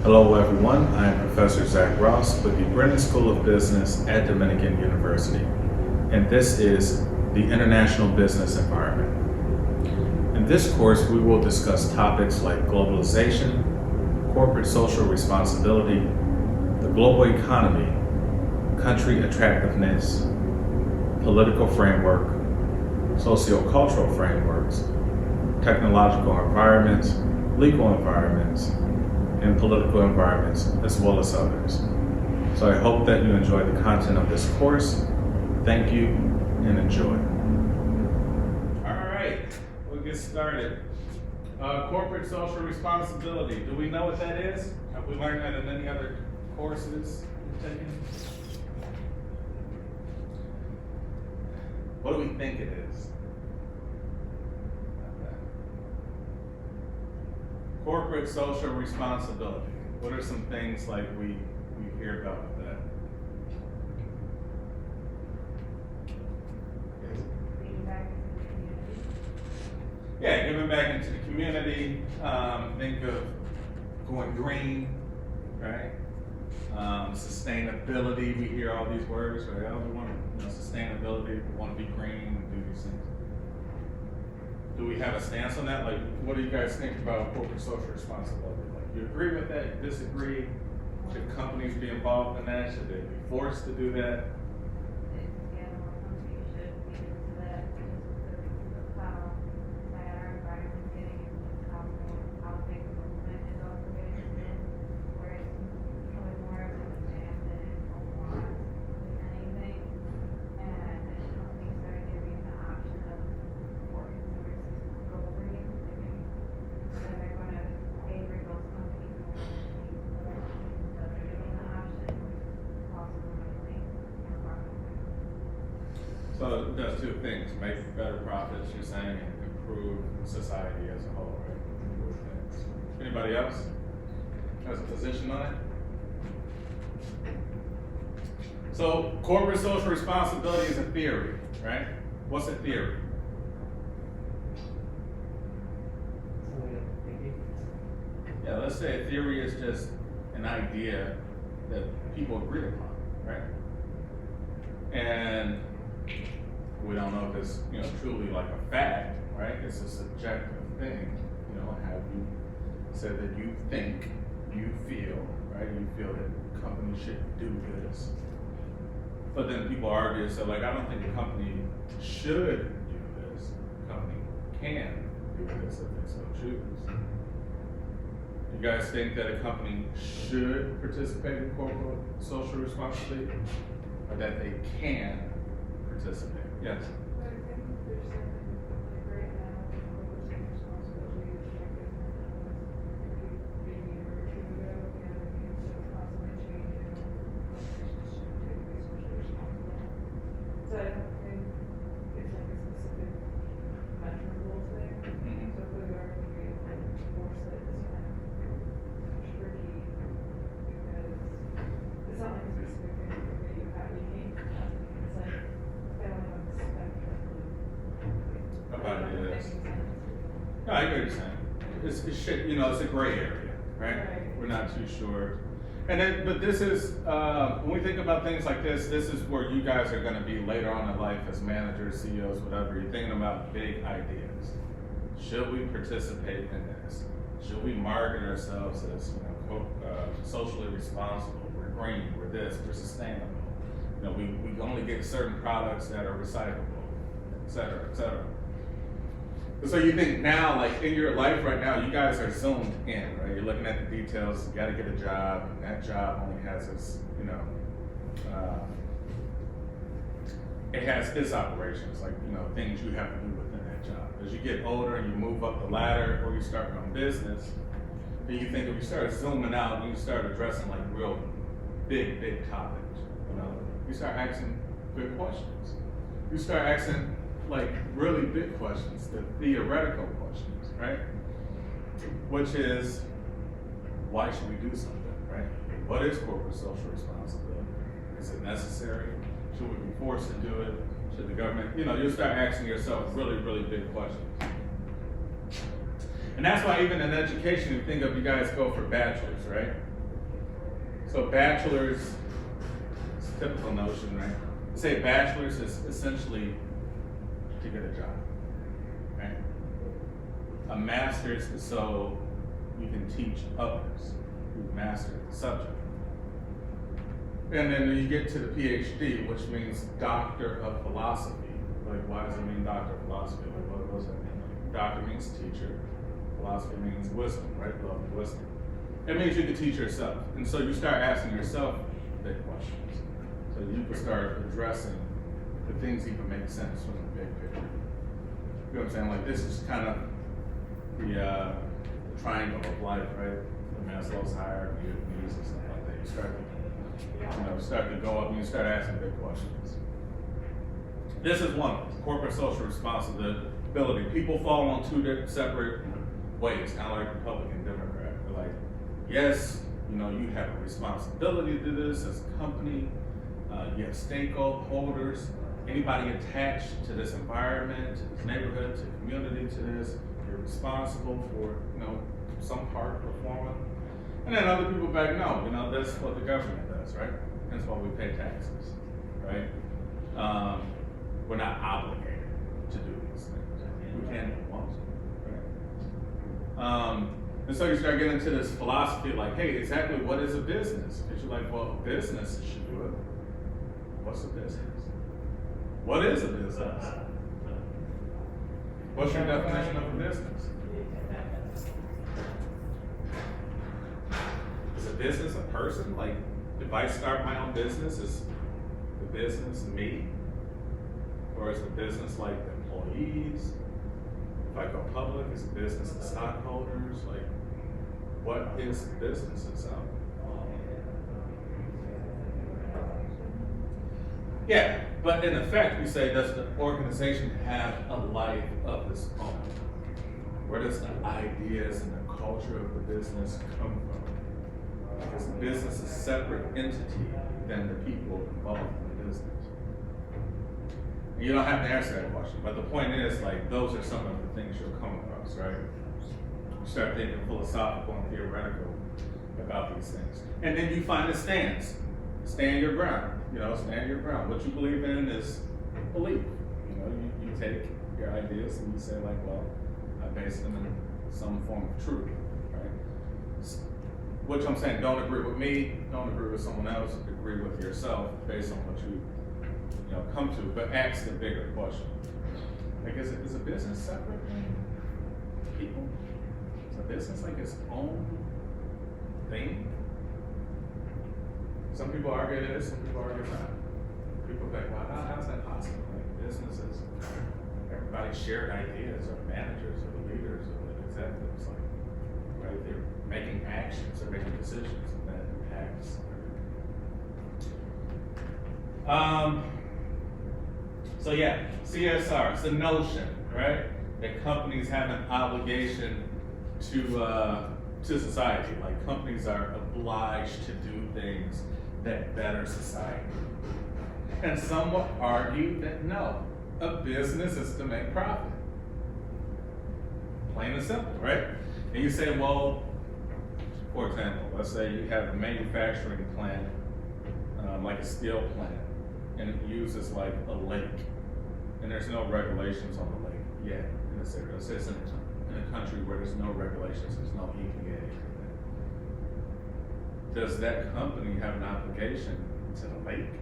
Hello everyone, I am Professor Zack with the Brennan School of Business at Dominican University, and this is the International Business Environment. In this course, we will discuss topics like globalization, corporate social responsibility, the global economy, country attractiveness, political framework, sociocultural frameworks, technological environments, legal environments, and political environments, as well as others. So I hope that you enjoy the content of this course. Thank you and enjoy. All right, we'll get started. Corporate social responsibility. Do we know what that is? Have we learned that in any other courses you've taken? What do we think it is? Corporate social responsibility. What are some things like we hear about with that? Giving back into the community. Yeah, giving back into the community. Think of going green, right? Sustainability. We hear all these words, right? Oh, we want sustainability. We want to be green and do these things. Do we have a stance on that? Like, what do you guys think about corporate social responsibility? Like, you agree with that? You disagree? Should companies be involved in that? Should they be forced to do that? Yeah, more companies should be into that just because of how bad our environment is getting and how big the movement is also getting in, where it's becoming more of a demand than a want with anything. And companies are giving the option of for consumers to go green, then they're going to favor those companies more than the companies that are giving the option, also going to make more profit. So it does two things: make better profits, you're saying, and improve society as a whole, right? Improve things. Anybody else has a position on it? So corporate social responsibility is a theory, right? What's a theory? Yeah, let's say a theory is just an idea that people agree upon, right? And we don't know if it's truly like a fact, right? It's a subjective thing, how you say that you think, you feel, right? You feel that companies should do this. But then people argue, so like, I don't think a company should do this. A company can do this if they so choose. You guys think that a company should participate in corporate social responsibility, or that they can participate? Yes. But I think there's something like right now, corporate responsibility is like maybe a year or two ago, it's constantly changing. Corporations should take be socially responsible. So I don't think it's like a specific measurable thing. Mm-hmm. So if we are going to be able to enforce it, it's kind of tricky because it's not like a specific thing that you have. You can't have it. It's like failing on the spectrum. About it is. No, I agree with you saying. It's shit, it's a gray area, right? Right. We're not too sure. And then, but this is, when we think about things like this is where you guys are gonna be later on in life as managers, CEOs, whatever. You're thinking about big ideas. Should we participate in this? Should we market ourselves as, socially responsible? We're green, we're this, we're sustainable. We only get certain products that are recyclable, et cetera, et cetera. So you think now, like in your life right now, you guys are zoomed in, right? You're looking at the details, you gotta get a job, and that job only has its, it has its operations, like, things you have to do within that job. As you get older and you move up the ladder or you start your own business, then you think if you start zooming out and you start addressing like real big topics, you start asking good questions. You start asking like really big questions, the theoretical questions, right? Which is, why should we do something, right? What is corporate social responsibility? Is it necessary? Should we be forced to do it? Should the government, you'll start asking yourself really, really big questions. And that's why even in education, you think of, you guys go for bachelor's, right? So bachelor's, it's a typical notion, right? Say bachelor's is essentially to get a job, right? A master's is so you can teach others who've mastered the subject. And then you get to the PhD, which means Doctor of Philosophy. Like, why does it mean Doctor of Philosophy? Like, what does that mean? Like, doctor means teacher. Philosophy means wisdom, right? Love and wisdom. It means you can teach yourself. And so you start asking yourself big questions. So you can start addressing the things that even make sense from the big picture. You know what I'm saying? Like, this is kind of the triangle of life, right? The Maslow's hierarchy of needs and stuff like that. You start to go up and you start asking big questions. This is one, corporate social responsibility. People fall on two separate ways, kind of like Republican, Democrat. They're like, yes, you have a responsibility to this as a company. You have stakeholders, anybody attached to this environment, to this neighborhood, to the community, to this, you're responsible for, some part performing. And then other people back, no, that's what the government does, right? That's why we pay taxes, right? We're not obligated to do these things. We can if we want to, right? And so you start getting into this philosophy like, hey, exactly what is a business? Because you're like, well, business should do it. What's a business? What is a business? What's your definition of a business? Is a business a person? Like, if I start my own business, is the business me? Or is the business like the employees? If I go public, is the business the stockholders? Like, what is the business itself? Yeah, but in effect, we say, does the organization have a life of its own? Where does the ideas and the culture of the business come from? Because the business is a separate entity than the people involved in the business. And you don't have to answer that question, but the point is, like, those are some of the things you'll come across, right? You start thinking philosophical and theoretical about these things. And then you find a stance. Stand your ground. Stand your ground. What you believe in is belief. You take your ideas and you say, like, well, I base them in some form of truth, right? Which I'm saying, don't agree with me, don't agree with someone else, agree with yourself based on what you come to, but ask the bigger question. Like, is a business separate from people? Is a business like its own thing? Some people argue it is, some people argue not. People are like, well, how's that possible? Like, businesses, everybody shared ideas, or managers, or the leaders, or the executives, like, right? They're making actions, they're making decisions, and that impacts everything. So yeah, CSR, it's the notion, right? That companies have an obligation to society. Like, companies are obliged to do things that better society. And some will argue that no, a business is to make profit. Plain and simple, right? And you say, well, for example, let's say you have a manufacturing plant, like a steel plant, and it uses like a lake, and there's no regulations on the lake yet in this area. Let's say it's in a country where there's no regulations, there's no EPA. Does that company have an obligation to the lake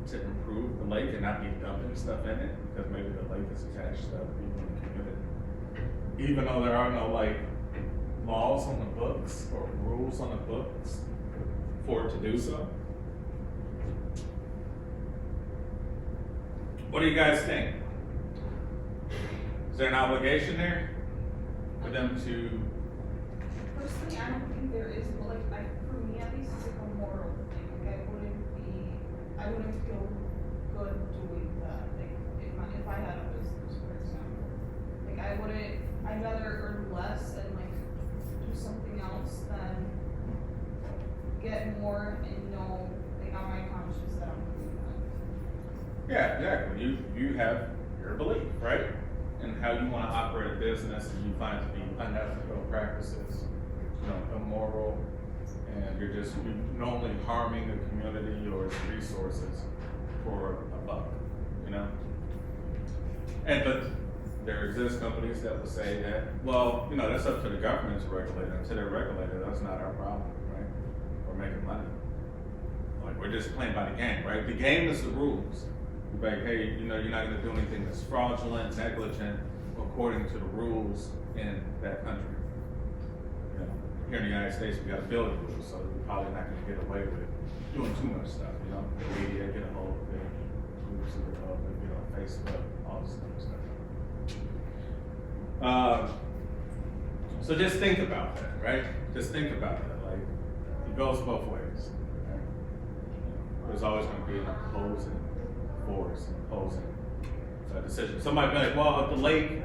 to improve the lake and not be dumping stuff in it because maybe the lake is attached to other people in the community? Even though there are no like laws on the books or rules on the books for it to do so. What do you guys think? Is there an obligation there for them to? Personally, I don't think there is, but like for me at least, it's like a moral thing. Like I wouldn't feel good doing that. Like if I had a business, for example, like I'd rather earn less and like do something else than get more and know like on my conscience that I'm doing that. Yeah, exactly. You have your belief, right? And how you want to operate a business, and you find to be unethical practices, immoral, and you're normally harming the community or its resources for a buck, you know? But there exist companies that will say that, well, you know, that's up to the government to regulate it. Until they're regulated, that's not our problem, right? We're making money. Like, we're just playing by the game, right? The game is the rules. You're like, hey, you know, you're not gonna do anything that's fraudulent, negligent, according to the rules in that country. You know, here in the United States, we got building rules, so we're probably not gonna get away with doing too much stuff, you know? The media get a hold of it, groups get a hold of it, you know, Facebook, all this kind of stuff. So just think about that, right? Just think about that. Like, it goes both ways. Right? There's always going to be an opposing force, an opposing decision. Somebody be like, well, if the lake,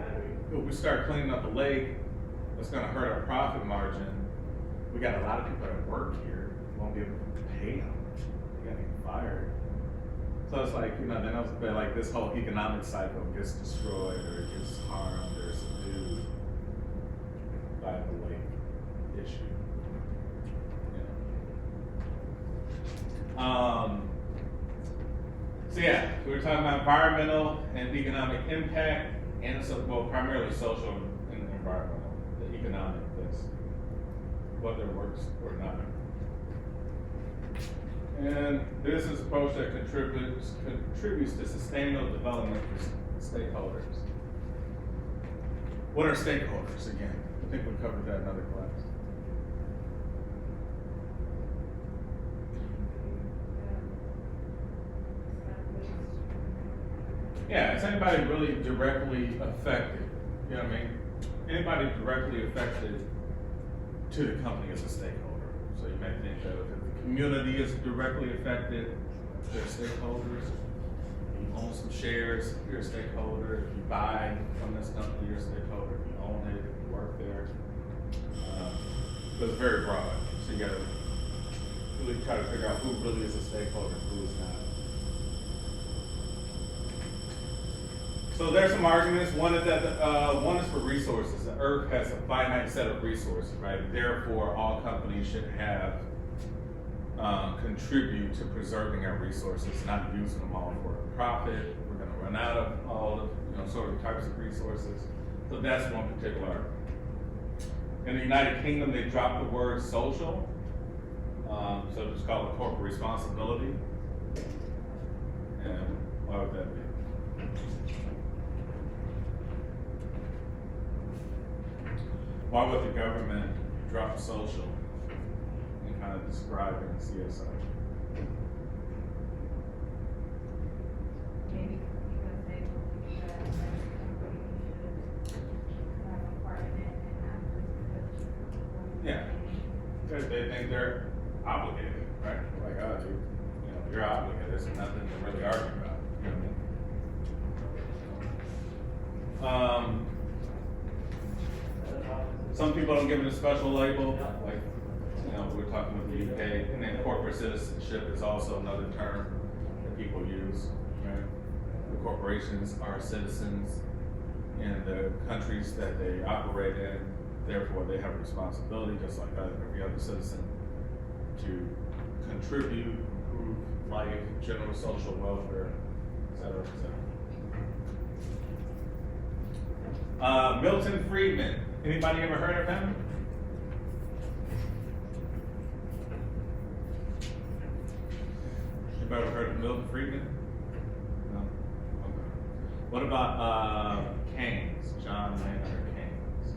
if we start cleaning up the lake, it's going to hurt our profit margin. We got a lot of people that work here. We won't be able to pay them. We got to get fired. So it's like, you know, then I was like, this whole economic cycle gets destroyed or it gets harmed or subdued by the lake issue. So yeah, we were talking about environmental and economic impact, and so, well, primarily social and environmental. The economic is whether it works or not. And this is an approach that contributes to sustainable development for stakeholders. What are stakeholders again? I think we covered that in another class. Yeah, it's anybody really directly affected. You know what I mean? Anybody directly affected to the company as a stakeholder. So you may think that if the community is directly affected, they're stakeholders. If you own some shares, you're a stakeholder. If you buy from this company, you're a stakeholder. If you own it, if you work there. But it's very broad. So you gotta really try to figure out who really is a stakeholder and who is not. So there's some arguments. One is that one is for resources. The earth has a finite set of resources, right? Therefore, all companies should have contribute to preserving our resources, not using them all for a profit. We're going to run out of all of sort of types of resources. So that's one particular argument. In the United Kingdom, they dropped the word social, so it's called a corporate responsibility. And why would that be? Why would the government drop social and kind of describe it in CSI? Maybe because they believe that everybody should have a part in it and not just because. Yeah. They think they're obligated, right? Like, oh, you're obligated. There's nothing to really argue about. You know what I mean? Some people don't give it a special label, like, we're talking with the UK, and then corporate citizenship is also another term that people use, right? The corporations are citizens in the countries that they operate in, therefore they have a responsibility, just like every other citizen, to contribute, improve life, general social welfare, et cetera, et cetera. Milton Friedman. Anybody ever heard of him? Anybody ever heard of Milton Friedman? No? Okay. What about Keynes, John Maynard Keynes?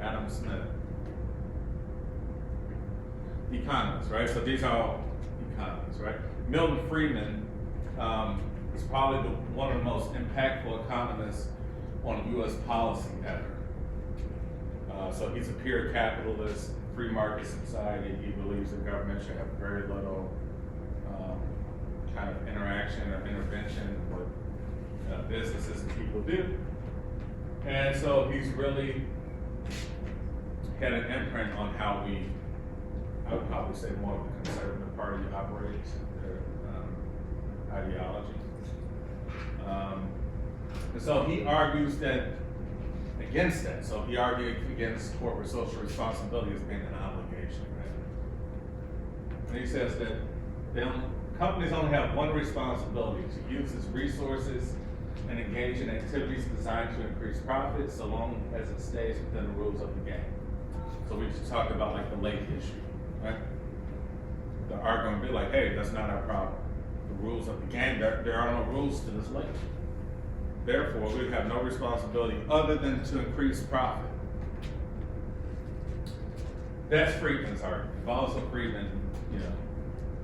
Adam Smith? Economists, right? So these are all economists, right? Milton Friedman is probably one of the most impactful economists on U.S. policy ever. So he's a pure capitalist, free market society. He believes the government should have very little kind of interaction or intervention with businesses and people do. And so he's really had an imprint on how I would probably say more of the conservative party operates, their ideology. And so he argues that, against that. So he argued against corporate social responsibility as being an obligation, right? And he says that companies only have one responsibility: to use its resources and engage in activities designed to increase profits, so long as it stays within the rules of the game. So we just talked about like the lake issue, right? The argument would be like, hey, that's not our problem. The rules of the game, there are no rules to this lake. Therefore, we have no responsibility other than to increase profit. That's Friedman's argument. Also, Friedman,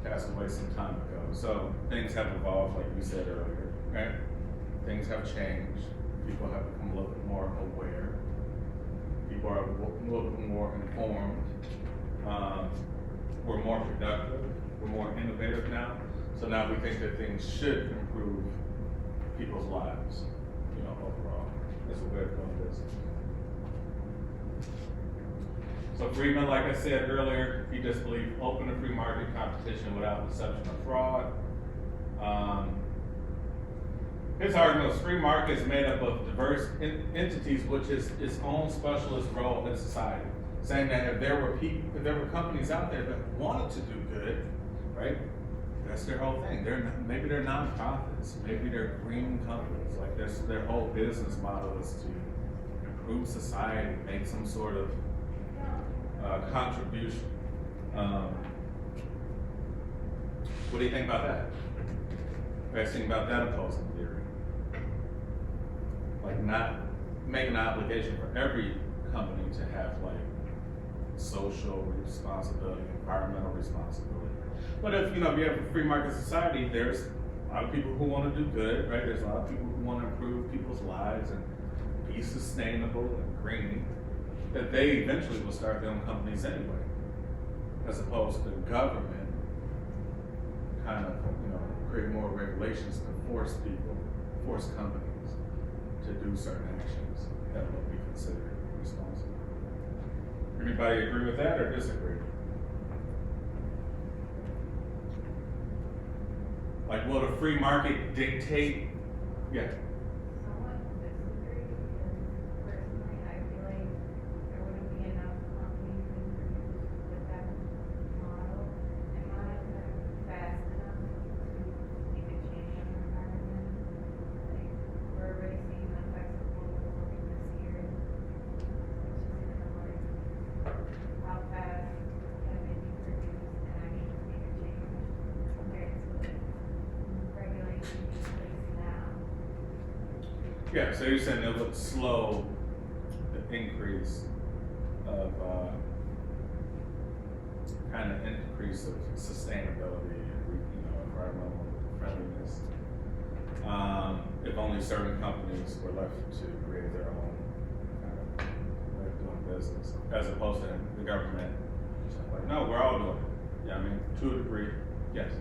passed away some time ago. So things have evolved, like you said earlier, right? Things have changed. People have become a little bit more aware. People are a little bit more informed. We're more productive. We're more innovative now. So now we think that things should improve people's lives, overall, as a way of doing business. So Friedman, like I said earlier, he just believed open and free market competition without deception or fraud. His argument was free market is made up of diverse entities, which is its own specialist role in society. Saying that if there were companies out there that wanted to do good, right? That's their whole thing. Maybe they're nonprofits, maybe they're green companies. Like their whole business model is to improve society, make some sort of contribution. What do you think about that? What do you think about that opposing theory? Like not making an obligation for every company to have like social responsibility, environmental responsibility. But if you have a free market society, there's a lot of people who want to do good, right? There's a lot of people who want to improve people's lives and be sustainable and green, that they eventually will start their own companies anyway, as opposed to the government kind of, create more regulations to force companies to do certain actions that will be considered responsible. Anybody agree with that or disagree? Like, will the free market dictate? Yeah. Somewhat disagree, because personally, I feel like there wouldn't be enough companies and producers with that model and not fast enough to make a change in the environment. Like, we're already seeing the effects of global warming this year. It's just kind of like, how fast can they be produced and actually make a change compared to like regulations in place now. Yeah, so you're saying it would slow the increase of kind of increase of sustainability and environmental friendliness. If only certain companies were left to create their own kind of way of doing business, as opposed to the government saying, like, no, we're all doing it. Yeah, I mean, to a degree, yes.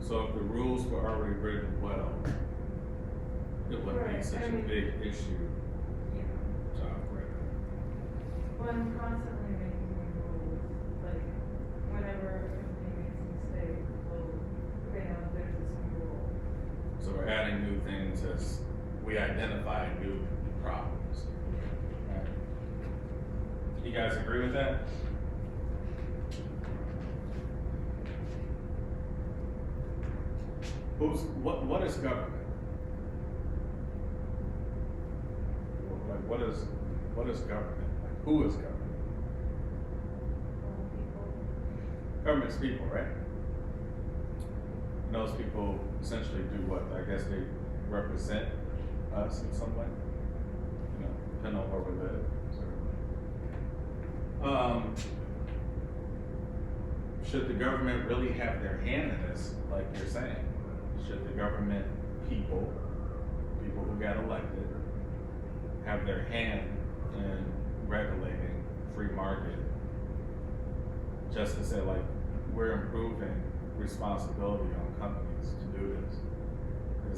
So if the rules were already written well, it wouldn't be such a big issue to operate. Well, I'm constantly making new rules, like, whenever a company makes a mistake, well, okay, now there's this new rule. So we're adding new things as we identify new problems. Right? You guys agree with that? What is government? Like what is government? Like who is government? Government's people, right? And those people essentially do what? I guess they represent us in some way. Depending on where we live. should the government really have their hand in this, like you're saying? Should the government people who got elected, have their hand in regulating free market? Just to say, like, we're improving responsibility on companies to do this.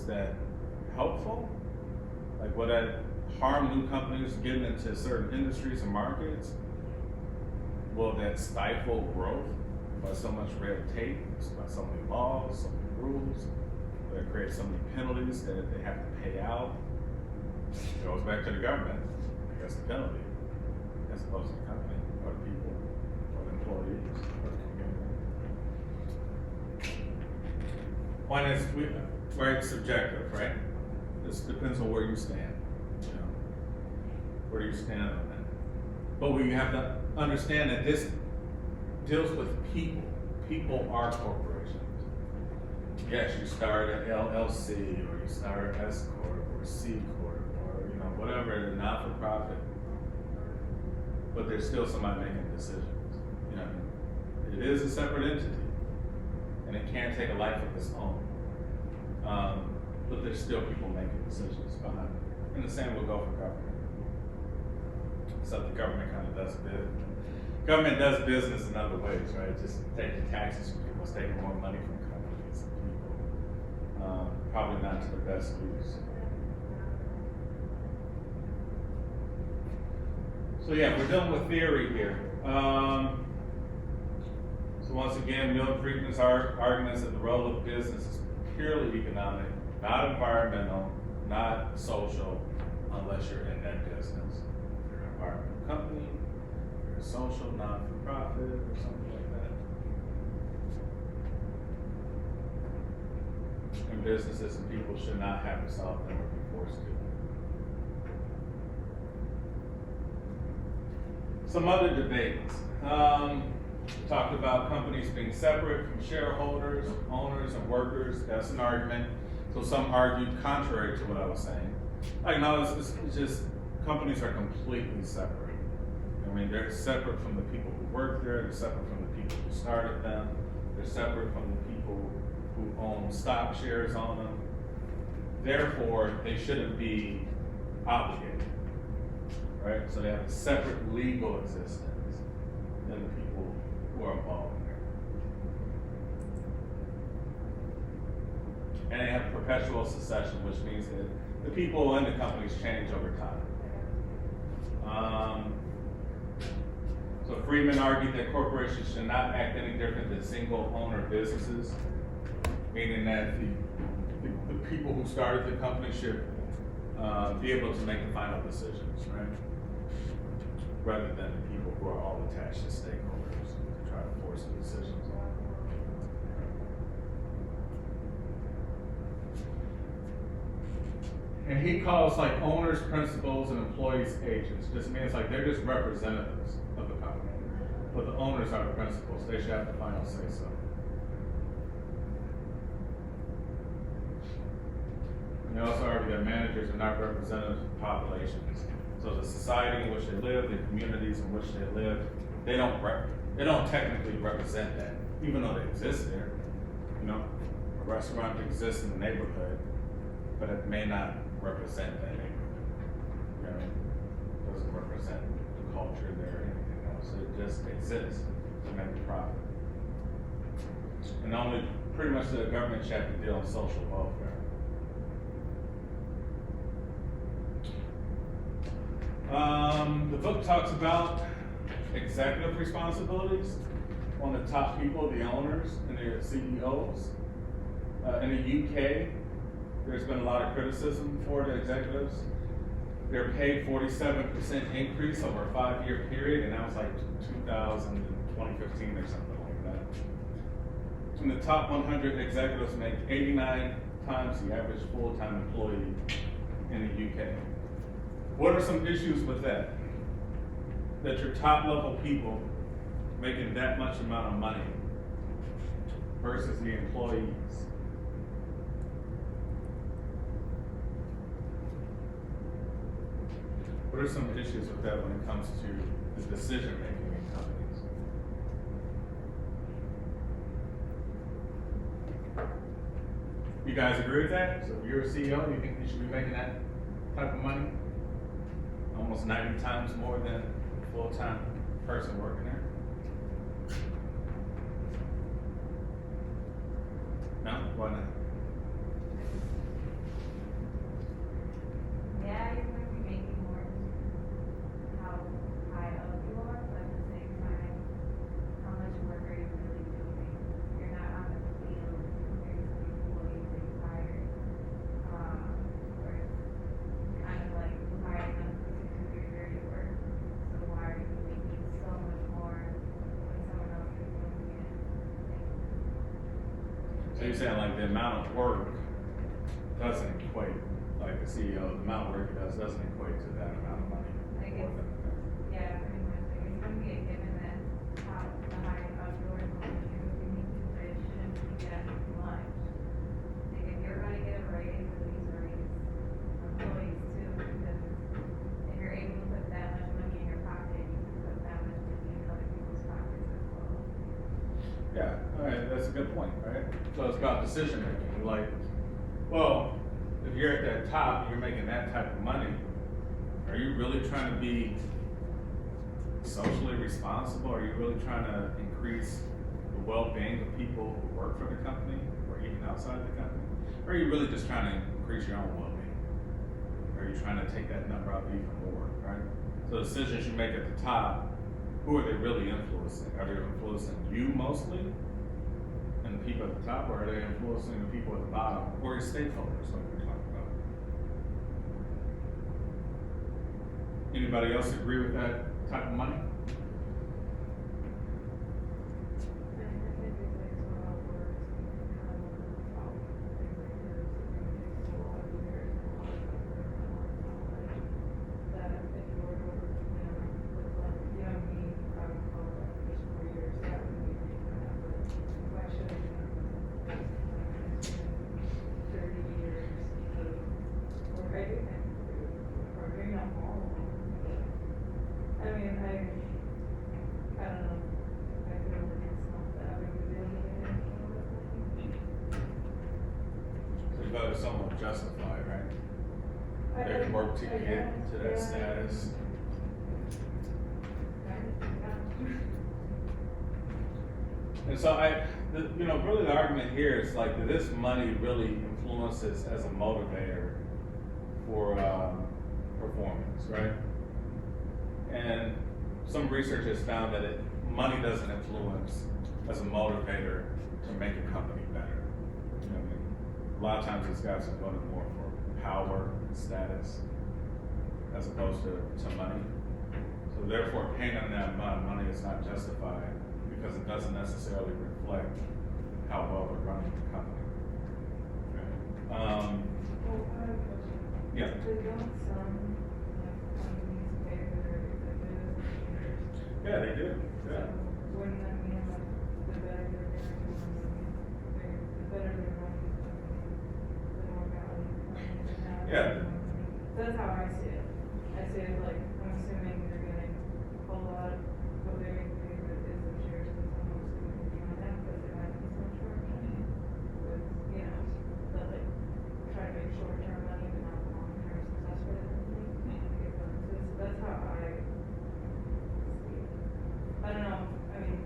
Is that helpful? Like, will that harm new companies getting into certain industries and markets? Will that stifle growth by so much red tape, by so many laws, so many rules? Will it create so many penalties that they have to pay out? It goes back to the government. That's the penalty, as opposed to the company, or the people, or the employees, or the community. One is, right, subjective, right? This depends on where you stand, you know. Where do you stand on that? But we have to understand that this deals with people. People are corporations. Yes, you start an LLC, or you start an S Corp, or C Corp, or, you know, whatever, not-for-profit. But there's still somebody making decisions, you know. It is a separate entity, and it can't take a life of its own. But there's still people making decisions behind it. And the same will go for government. Except the government kind of does business. Government does business in other ways, right? Just taking taxes from people, it's taking more money from companies and people. Probably not to the best use. So yeah, we're dealing with theory here. So once again, Milton Friedman's arguments that the role of business is purely economic, not environmental, not social, unless you're in that business. If you're an environmental company, you're a social, not-for-profit, or something like that. And businesses and people should not have to solve them or be forced to. Some other debates. Talked about companies being separate from shareholders, owners, and workers. That's an argument. So some argued contrary to what I was saying. Like, no, it's just companies are completely separate. I mean, they're separate from the people who work there. They're separate from the people who started them. They're separate from the people who own stock shares on them. Therefore, they shouldn't be obligated, right? So they have a separate legal existence than the people who are involved in there. And they have perpetual succession, which means that the people in the companies change over time. So Friedman argued that corporations should not act any different than single owner businesses, meaning that the people who started the company should be able to make the final decisions, right? Rather than the people who are all attached to stakeholders to try to force the decisions on. And he calls like owners, principals, and employees agents. Just means like they're just representatives of the company. But the owners are the principals. They should have the final say so. And they also argue that managers are not representatives of populations. So the society in which they live, the communities in which they live, they don't technically represent that, even though they exist there. You know, a restaurant exists in the neighborhood, but it may not represent that neighborhood. You know, it doesn't represent the culture there or anything else. It just exists to make a profit. And only pretty much the government should have to deal in social welfare. The book talks about executive responsibilities on the top people, the owners and their CEOs. In the UK, there's been a lot of criticism for the executives. They're paid 47% increase over a 5-year period, and that was like 2015 or something like that. And the top 100 executives make 89 times the average full-time employee in the UK. What are some issues with that? That your top level people making that much amount of money versus the employees. What are some issues with that when it comes to the decision making in companies? You guys agree with that? So if you're a CEO, you think you should be making that type of money? Almost 90 times more than a full-time person working there? No? Why not? Yeah, you're going to be making more how high up you are, but at the same time, how much work are you really doing? You're not on the field compared to the employees that you hired. Or it's kind of like you hired them to do your dirty work. So why are you making so much more when someone else is doing it? So you're saying like the amount of work doesn't equate, like the CEO, the amount of work he does doesn't equate to that amount of money? Like it's, yeah, pretty much. Like it's going to be a given that how the higher up your position, you need to, but it shouldn't be that much. Like if you're going to get a raise, at least raise employees too, because if you're able to put that much money in your pocket, you can put that much money in other people's pockets as well. Yeah, all right, that's a good point, right? So it's about decision making. Like, well, if you're at that top, you're making that type of money. Are you really trying to be socially responsible? Are you really trying to increase the well-being of people who work for the company or even outside the company? Or are you really just trying to increase your own well-being? Or are you trying to take that number up even more, right? So decisions you make at the top, who are they really influencing? Are they influencing you mostly and the people at the top, or are they influencing the people at the bottom or your stakeholders like we're talking about? Anybody else agree with that type of money? So somewhat justified, right? They work to get to that status. And so really the argument here is like that this money really influences as a motivator for performance, right? And some research has found that money doesn't influence as a motivator to make a company better. You know what I mean? A lot of times these guys are voting more for power and status as opposed to money. So therefore paying them that amount of money is not justified because it doesn't necessarily reflect how well they're running the company. Yeah. Yeah, they do. Yeah. Wouldn't that mean like the better they're doing, the better they're running, the more value they have? Yeah. That's how I see it. I see it like, I'm assuming they're getting a whole lot of what they're getting paid with is the shares of someone's going to be on that, because there might be some short term with, that like try to make short term money but not long term success for the company. That's how I see it. I don't know, I mean,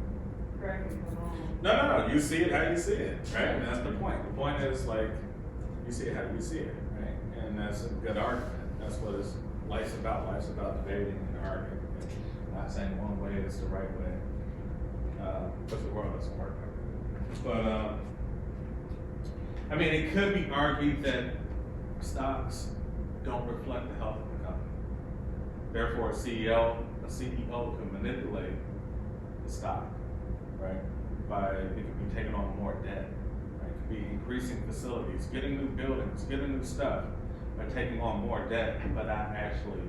correct me if I'm wrong. No. You see it how you see it, right? And that's the point. The point is like, you see it how you see it, right? And that's a good argument. That's what life's about. Life's about debating and arguing. And not saying one way is the right way, because the world doesn't work like that. But, I mean, it could be argued that stocks don't reflect the health of the company. Therefore, a CEO can manipulate the stock, right? It could be taking on more debt, right? It could be increasing facilities, getting new buildings, getting new stuff, by taking on more debt, but not actually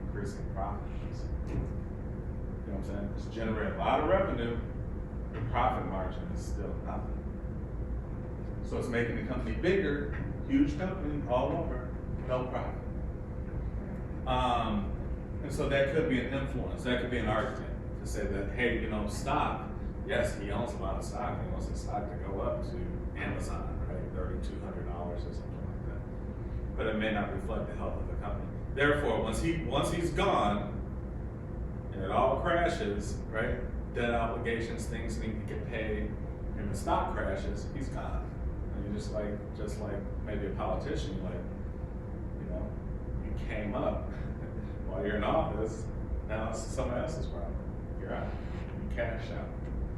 increasing profits. You know what I'm saying? It's generating a lot of revenue, the profit margin is still nothing. So it's making the company bigger, huge company all over, no profit. And so that could be an influence, that could be an argument to say that, hey, stock, yes, he owns a lot of stock, he wants the stock to go up to Amazon, right? They're $3,200 or something like that. But it may not reflect the health of the company. Therefore, once he's gone, and it all crashes, right? Debt obligations, things need to get paid, and the stock crashes, he's gone. And you're just like maybe a politician, like, you know, you came up while you're in office, now it's somebody else's problem. You're out. You cash out.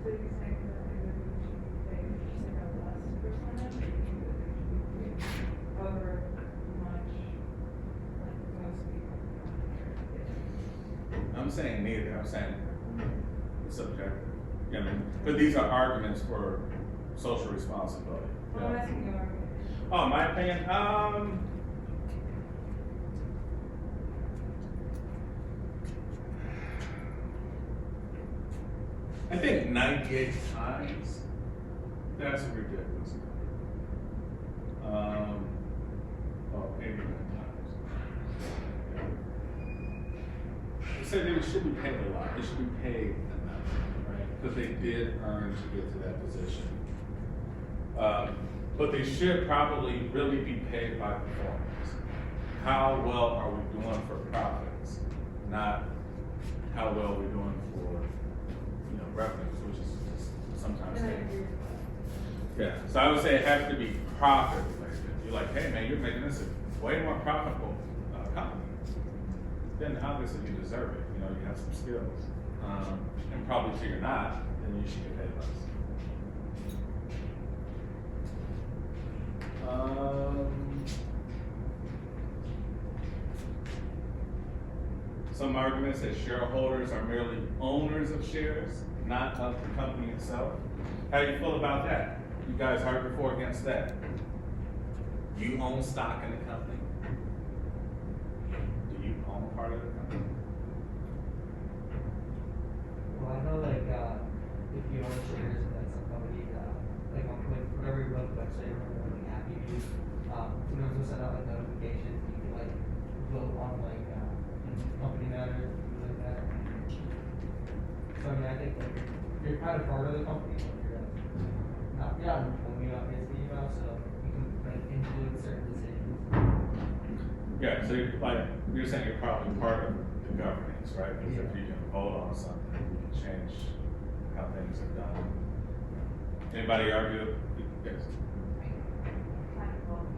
So you think that it would be paid just like a less percentage, or you think that it should be paid however much, like most people get? I'm saying neither. I'm saying it's subjective. You know, but these are arguments for social responsibility. Well, I'm asking your argument. Oh, my opinion. I think 98 times. That's ridiculous. Oh, 89 times. I said they should be paid a lot. They should be paid enough, right? Because they did earn to get to that position. But they should probably really be paid by performance. How well are we doing for profits, not how well we're doing for, you know, revenues, which is sometimes. And I agree with that. Yeah. So I would say it has to be profit related. You're like, hey man, you're making this a way more profitable company. Then obviously you deserve it. You know, you have some skills, and probably if you're not, then you should get paid less. Some arguments that shareholders are merely owners of shares, not of the company itself. How do you feel about that? You guys argued for or against that? You own stock in the company? Do you own part of the company? Well, I know like if you own shares in like some companies, like on whatever you run the website or whatever like app you use, sometimes they'll send out like notifications. You can like vote on like company matters and things like that. So I mean, I think like you're kind of part of the company, but you're not employee obviously, you know, so you can like influence certain decisions. Yeah, so you're saying you're probably part of the governance, right? Because if you can vote on something, you can change how things are done. Anybody argue? Yes. Kind of both.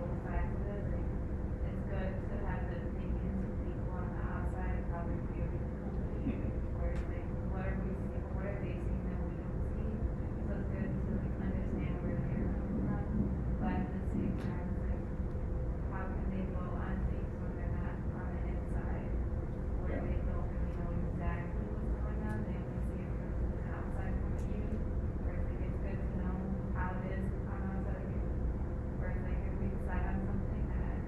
Both sides of it. Like, it's good to have the opinions of people on the outside, how they feel the company, where it's like, what are we seeing, what are they seeing that we don't see? So it's good to like understand where they're coming from, but at the same time, it's like, how can they go on things when they're not on the inside, where they don't really know exactly what's going on, they only see it from an outside point of view, where it's like, it's good to know how it is on the outside of you. Whereas like if we decide on something that,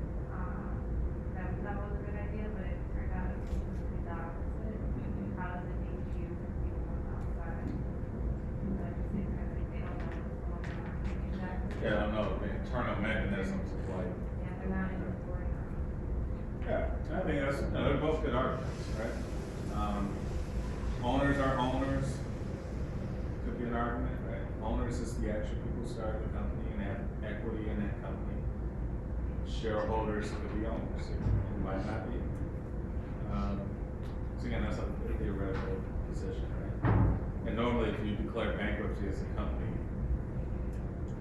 that we thought was a good idea, but it turned out to be completely the opposite, how does it make you feel on the outside? But at the same time, like they don't know what's going on exactly. Yeah, I don't know, the internal mechanisms of like, Yeah, they're not in the board. yeah, I think that's, they're both good arguments, right? Owners are owners, could be an argument, right? Owners is the actual people who started the company and have equity in that company. Shareholders could be owners, it might not be. So again, that's a theoretical position, right? And normally if you declare bankruptcy as a company,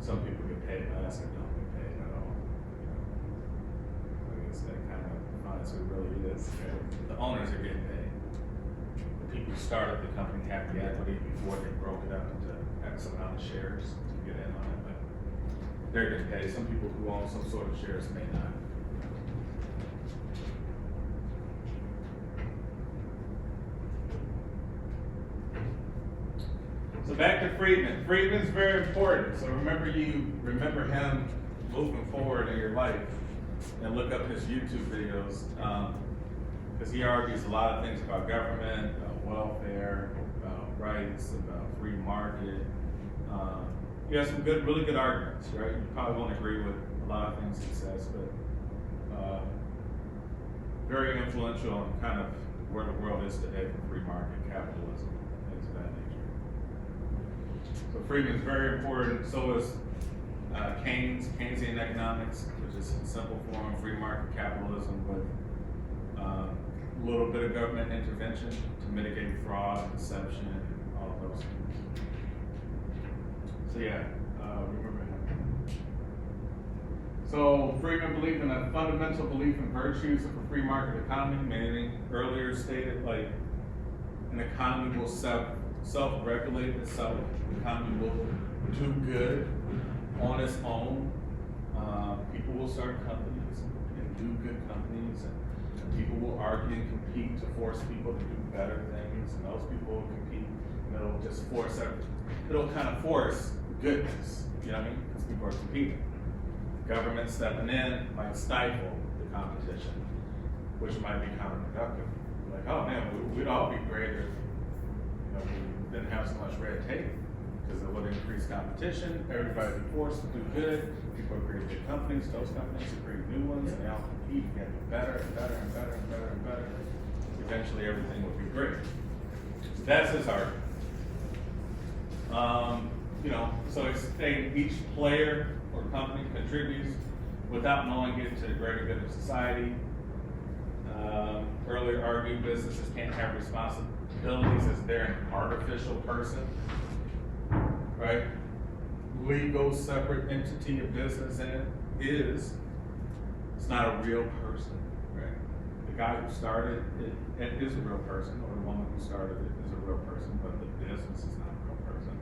some people get paid less or don't get paid at all. You know? I guess that kind of defines who it really is. Right? The owners are getting paid. The people who started the company have the equity before they broke it up into X amount of shares to get in on it. But they're getting paid. Some people who own some sort of shares may not. So back to Friedman. Friedman's very important. So remember him moving forward in your life, and look up his YouTube videos, because he argues a lot of things about government, about welfare, about rights, about free market. He has some really good arguments, right? You probably won't agree with a lot of things he says, but very influential on kind of where the world is today for free market capitalism, things of that nature. So freedom is very important. So is Keynesian economics, which is in simple form free market capitalism with a little bit of government intervention to mitigate fraud, deception, and all of those things. So yeah, remember that. So Friedman believed in a fundamental belief in virtues of a free market economy, meaning earlier stated like an economy will self-regulate itself. The economy will do good on its own. People will start companies and do good companies, and people will argue and compete to force people to do better things, and those people will compete, and it'll just force it'll kind of force goodness, you know what I mean? Because people are competing. Government stepping in might stifle the competition, which might be counterproductive. Like, oh man, we'd all be great if we didn't have so much red tape, because it would increase competition, everybody would be forced to do good, people would create good companies, those companies would create new ones, and they all compete, get better and better and better and better and better. Eventually everything would be great. So that's his argument. So it's saying each player or company contributes without knowing it to the greater good of society. Earlier argued businesses can't have responsibilities as they're an artificial person, right? Legal separate entity of business in it it's not a real person, right? The guy who started it is a real person, or the woman who started it is a real person, but the business is not a real person.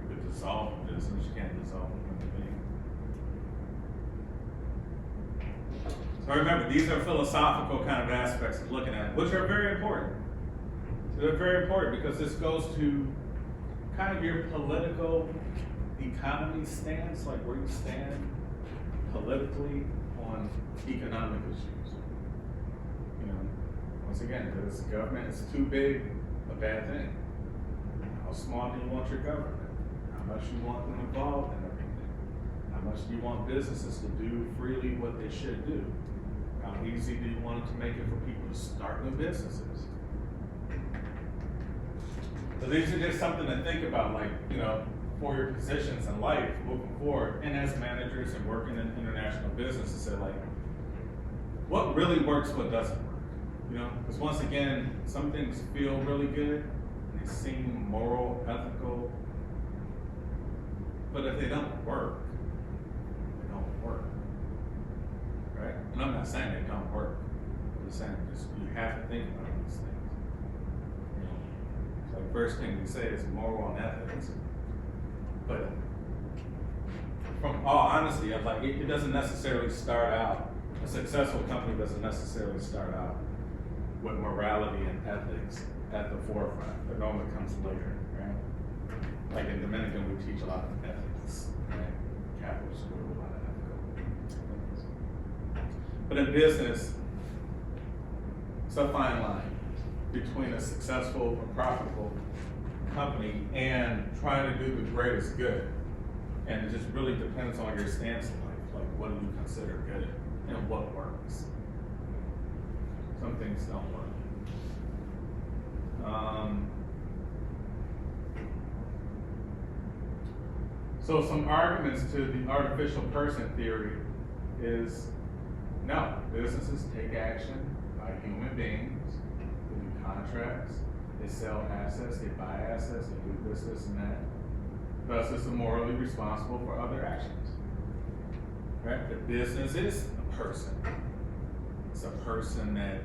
You could dissolve a business, you can't dissolve a human being. So remember, these are philosophical kind of aspects of looking at it, which are very important. They're very important because this goes to kind of your political economy stance, like where you stand politically on economic issues. Once again, because government is too big a bad thing. How small do you want your government? How much do you want them involved in everything? How much do you want businesses to do freely what they should do? How easy do you want it to make it for people to start new businesses? So these are just something to think about, like, for your positions in life, moving forward, and as managers and working in international business, to say, like, what really works, what doesn't work? Because once again, some things feel really good, they seem moral, ethical, but if they don't work, they don't work, right? And I'm not saying they don't work. I'm just saying you have to think about these things. So the first thing we say is moral and ethics, but from all honesty, I'm like, it doesn't necessarily start out, a successful company doesn't necessarily start out with morality and ethics at the forefront. It normally comes later, right? Like in Dominican, we teach a lot of ethics, right? Capital school, a lot of ethical things. But in business, it's a fine line between a successful or profitable company and trying to do the greatest good. And it just really depends on your stance in life. Like, what do you consider good and what works? Some things don't work. So some arguments to the artificial person theory is, no, businesses take action by human beings, they do contracts, they sell assets, they buy assets, they do this, and that. Thus, it's morally responsible for other actions. Right? The business is a person. It's a person that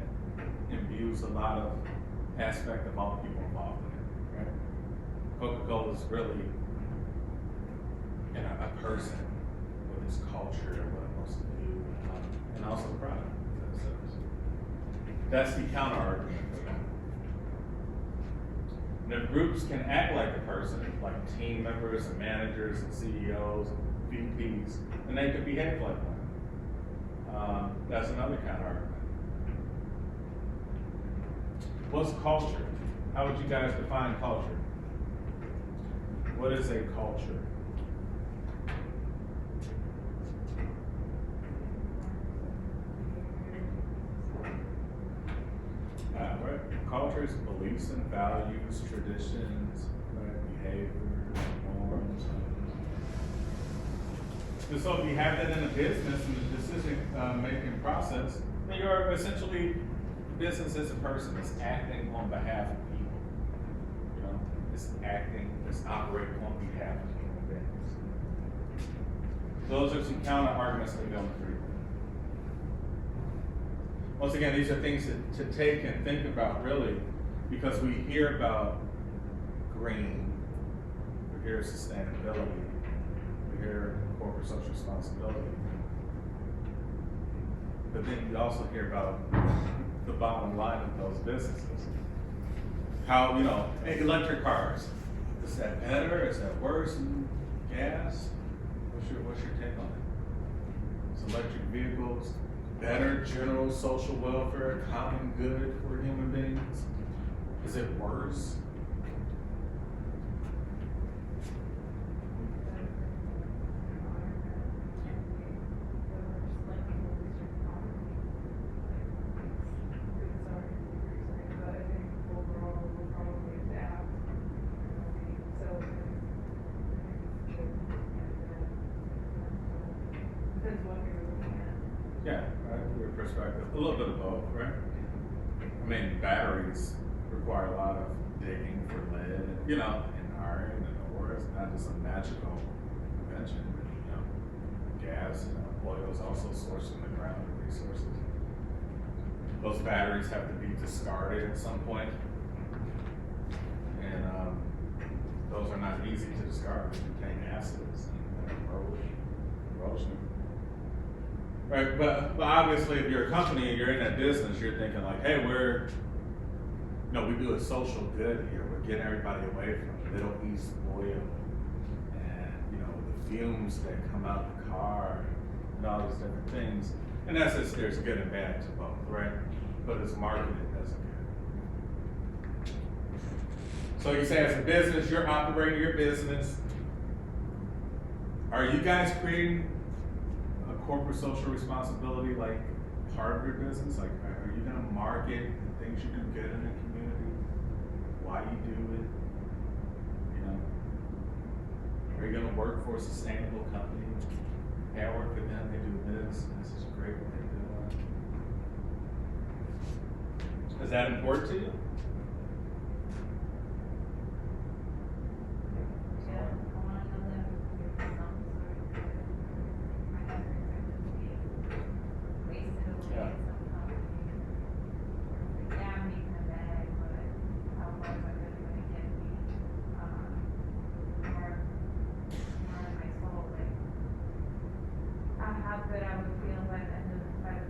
imbues a lot of aspect of all the people involved in it. Right? Coca-Cola is really a person with its culture and what it wants to do, and also the product that it serves. That's the counter argument for that. And if groups can act like a person, like team members and managers and CEOs, VPs, then they can behave like one. That's another counter argument. What's culture? How would you guys define culture? What is a culture? Right? Culture is beliefs and values, traditions, right? Behavior, norms, And so if you have that in a business and the decision making process, then you're essentially, business as a person is acting on behalf of people. You know, it's acting, it's operating on behalf of human beings. Those are some counter arguments that we don't agree with. Once again, these are things to take and think about, really, because we hear about green, we hear sustainability, we hear corporate social responsibility. But then you also hear about the bottom line of those businesses. How, you know, hey, electric cars, is that better? Is that worse than gas? What's your take on it? Is electric vehicles better general social welfare, common good for human beings? Is it worse? Yeah, right, your perspective, a little bit of both, right? I mean, batteries require a lot of digging for lead, and, you know, and iron and ore. It's not just a magical invention. You know, gas and oil is also sourced from the ground and resources. Those batteries have to be discarded at some point, and those are not easy to discard. They contain acids and erosion. Right, but obviously, if you're a company and you're in that business, you're thinking like, hey, we do a social good here. We're getting everybody away from Middle East oil and, you know, the fumes that come out of the car and all these different things. In essence, there's good and bad to both, right? But it's marketed as a good. So you say, as a business, you're operating your business. Are you guys creating corporate social responsibility, like part of your business? Like, are you gonna market the things you do good in the community, why you do it? You know, are you gonna work for a sustainable company? Hey, I work for them, they do this, and this is great what they do. Is that important to you? How good I would feel by the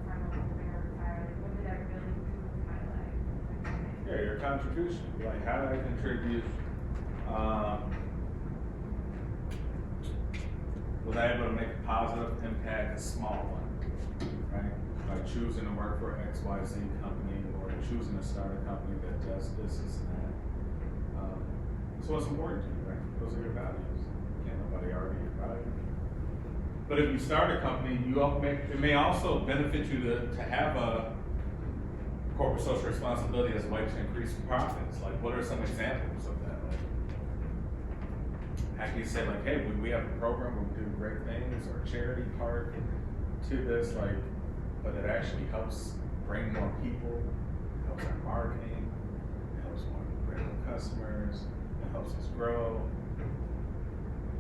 time I'm older or retired. What did I really do with my life? Yeah, your contribution. Like, how did I contribute? Was I able to make a positive impact, a small one, right? By choosing to work for XYZ company or choosing to start a company that does this and that. So what's important to you, right? Those are your values. Can't nobody argue your values. But if you start a company, it may also benefit you to have a corporate social responsibility as a way to increase profits. Like, what are some examples of that? Like, how can you say, like, hey, we have a program where we do great things, or a charity part to this, like, but it actually helps bring more people, it helps our marketing, it helps bring more customers, it helps us grow.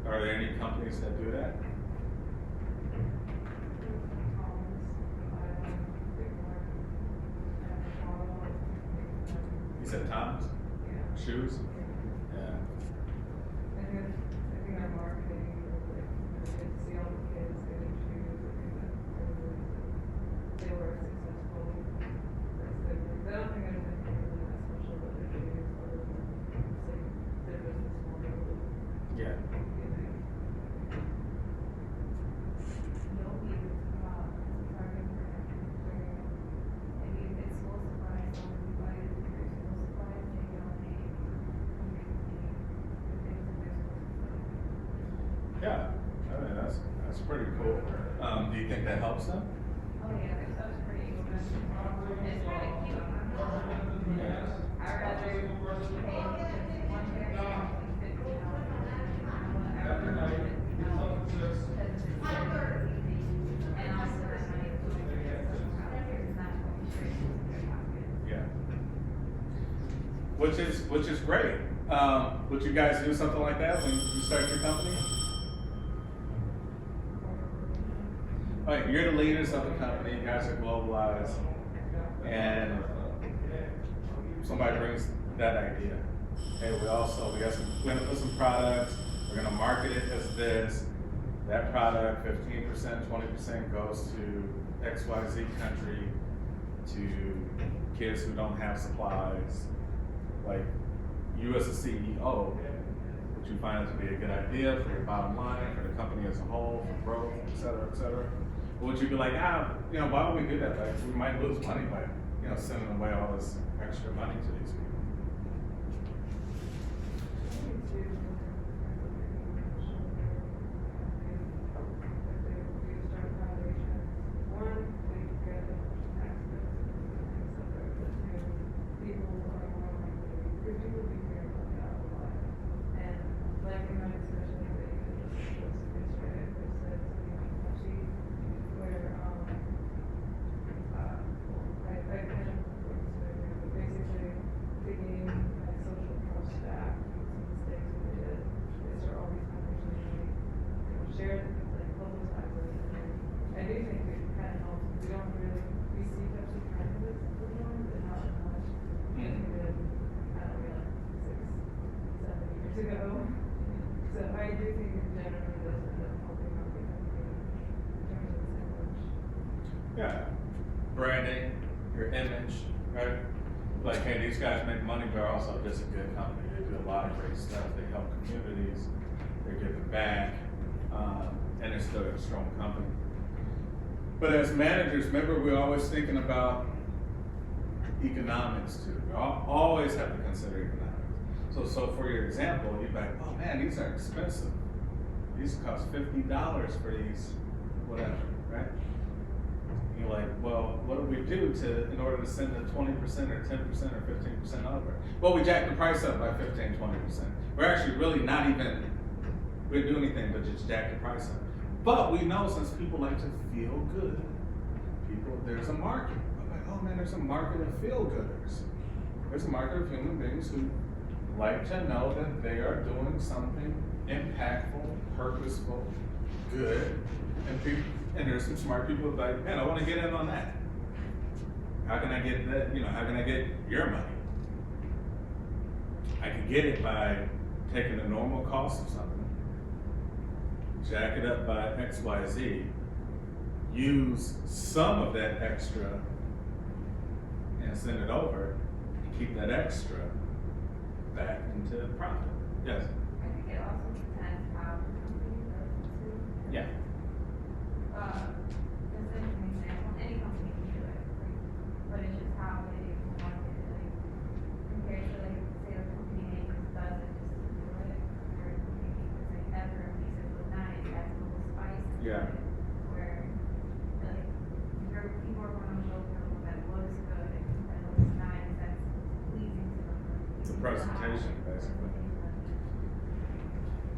Are there any companies that do that? You said Tom's? Yeah. Shoes? Yeah. I think our marketing, like, to see all the kids getting shoes, I think that they were successful. That's good. I don't think there's anything really that special that they're doing other than, like, their business model. Yeah. Yeah, I mean, that's pretty cool. Do you think that helps them? Oh yeah, their stuff's pretty good. It's kind of cute. Yeah. I'd rather pay one pair of $50 than $50. Because it's And also that money is going to it's not going straight into their pocket. Yeah. Which is great. Would you guys do something like that when you start your company? All right, you're the leaders of the company, you guys are globalized, and somebody brings that idea. Hey, we're gonna put some products, we're gonna market it as this. That product, 15%, 20% goes to XYZ country, to kids who don't have supplies. Like, you as a CEO, would you find it to be a good idea for your bottom line, for the company as a whole, for growth, et cetera, et cetera? Or would you be like, why would we do that? Like, we might lose money by, sending away all this extra money to these people. Yeah, branding, your image, right? Like, hey, these guys make money, but also just a good company. They do a lot of great stuff. They help communities. They're giving back, and they're still a strong company. But as managers, remember, we're always thinking about economics too. We always have to consider economics. So for your example, you're like, oh man, these are expensive. These cost $50 for these, whatever, right? You're like, well, what do we do in order to send the 20% or 10% or 15% over? Well, we jack the price up by 15, 20%. We're actually really not even, we didn't do anything but just jack the price up. But we know since people like to feel good, there's a market. I'm like, oh man, there's a market of feel-gooders. There's a market of human beings who like to know that they are doing something impactful, purposeful, good, and there's some smart people who are like, man, I want to get in on that. How can I get that? How can I get your money? I can get it by taking the normal cost of something, jack it up by XYZ, use some of that extra and send it over, and keep that extra back into profit. Yes? I think it also depends how the company does it too. Yeah. Just as an example, any company can do it, but it's just how they market it, compared to say a company name just does it just to do it, or a company that's like Ever, and piece it with nice, adds a little spice to Yeah. it, where people are going to look for something that looks good, that looks nice, that's pleasing to them. The presentation, basically.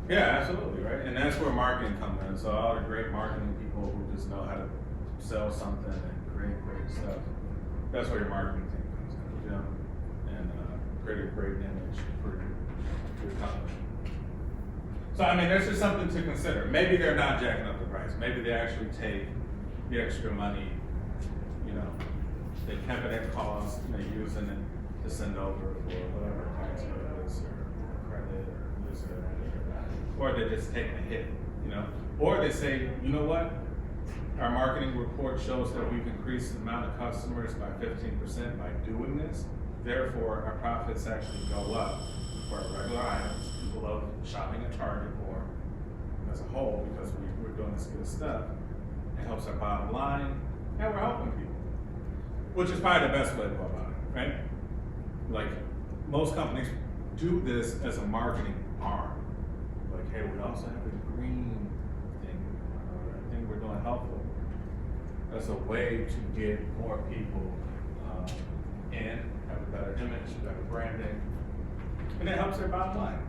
Yeah, absolutely, right? And that's where marketing comes in. So all the great marketing people who just know how to sell something and create great stuff, that's where your marketing team comes in, and create a great image for your company. So, I mean, there's just something to consider. Maybe they're not jacking up the price. Maybe they actually take the extra money, they cap it at cost, and they're using it to send over for whatever tax credits or credit or this or that. Or they just take the hit, Or they say, you know what? Our marketing report shows that we've increased the amount of customers by 15% by doing this. Therefore, our profits actually go up for our regular items. People love shopping at Target more as a whole because we're doing this good stuff. It helps our bottom line, and we're helping people. Which is probably the best way to go about it, right? Like, most companies do this as a marketing arm. Like, hey, we also have a green thing, I think we're doing helpful. As a way to get more people in, have a better image, better branding, and it helps their bottom line,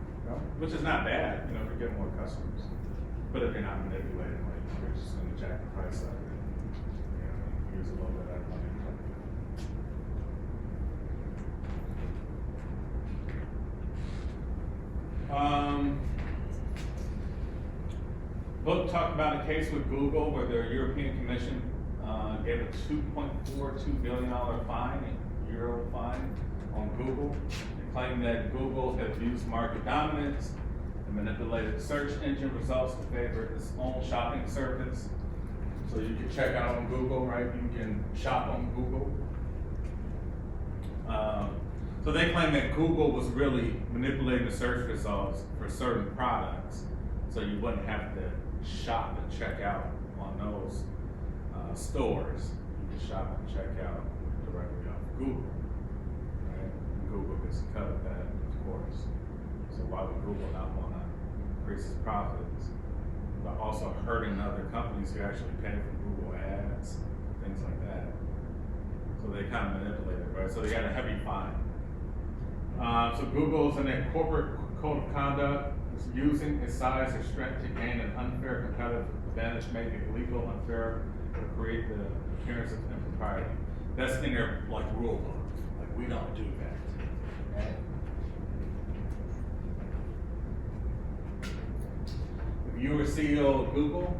which is not bad, if you get more customers. But if you're not manipulating, like, you're just gonna jack the price up and, use a little bit of that money. Book talked about a case with Google where the European Commission gave a $2.42 billion euro fine on Google. They claimed that Google had abused market dominance and manipulated search engine results to favor its own shopping service. So you can check out on Google, right? You can shop on Google. So they claim that Google was really manipulating the search results for certain products, so you wouldn't have to shop and check out on those stores. You can shop and check out directly off Google, right? And Google gets cut of that, of course. So why would Google not want to increase its profits, but also hurting other companies who actually pay for Google ads, things like that? So they kind of manipulate it, right? So they got a heavy fine. So Google's in a corporate code of conduct, is using its size or strength to gain an unfair competitive advantage, make it legal, unfair, or create the appearance of impropriety. That's in their like rule book. Like we don't do that. Okay? If you were CEO of Google,